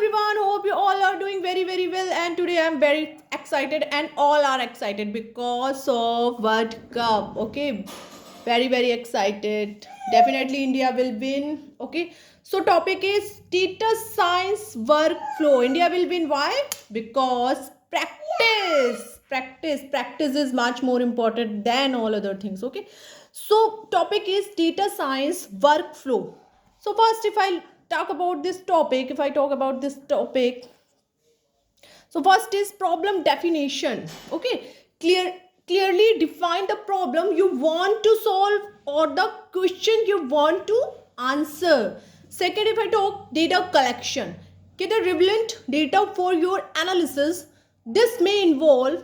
everyone, hope you all are doing very well, and today I'm very excited and all are excited because of World Cup. Okay, very excited. Definitely India will win. Okay, so topic is data science workflow. India will win. Why? Because practice is much more important than all other things. Okay, so topic is data science workflow. So first, if I talk about this topic, so first is problem definition. Okay, clearly define the problem you want to solve or the question you want to answer. Second, if I talk data collection, get the relevant data for your analysis. This may involve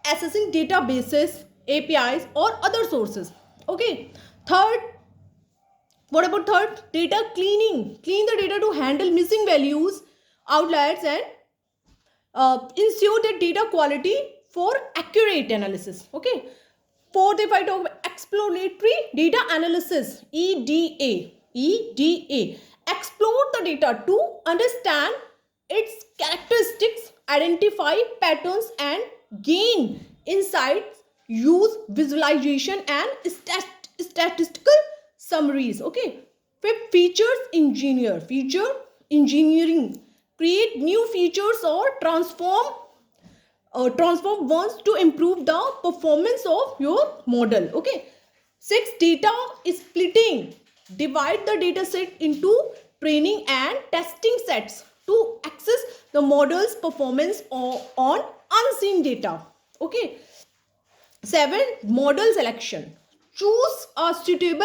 accessing databases, APIs, or other sources. Okay. Third, what about third? Data cleaning. Clean the data to handle missing values, outliers, and ensure the data quality for accurate analysis. Okay. Fourth, if I talk about exploratory data analysis, EDA. Explore the data to understand its characteristics, identify patterns, and gain insights. Use visualization and statistical summaries. Okay. Fifth, feature engineering. Create new features or transform ones to improve the performance of your model. Okay. Six, data is splitting. Divide the data set into training and testing sets to access the model's performance on unseen data. Okay. 7, model selection. Choose a suitable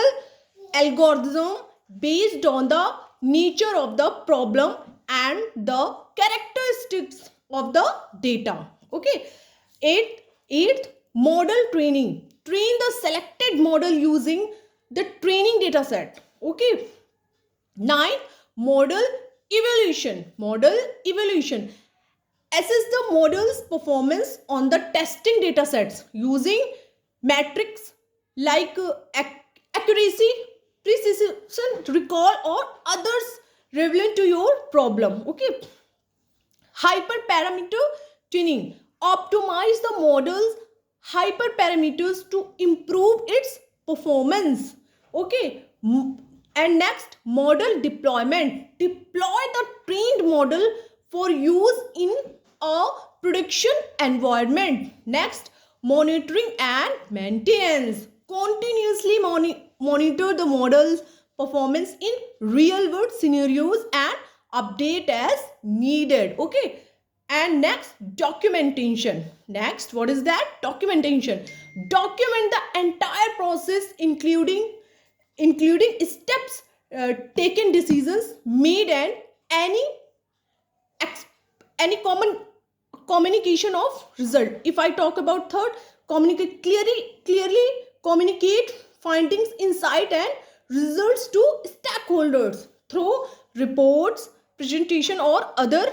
algorithm based on the nature of the problem and the characteristics of the data. Okay. Eighth, model training. Train the selected model using the training data set. Okay. 9, model evaluation. Assess the model's performance on the testing data sets using metrics like accuracy, precision, recall, or others relevant to your problem. Okay. Hyperparameter tuning. Optimize the model's hyperparameters to improve its performance. Okay. And next, model deployment. Deploy the trained model for use in a production environment. Next, monitoring and maintenance. Continuously monitor the model's performance in real world scenarios and update as needed. Okay. And next, documentation. Next, what is that? Documentation. Document the entire process, including steps taken, decisions made, and any common communication of result. If I talk about third, clearly communicate findings, insight, and results to stakeholders through reports, presentation, or other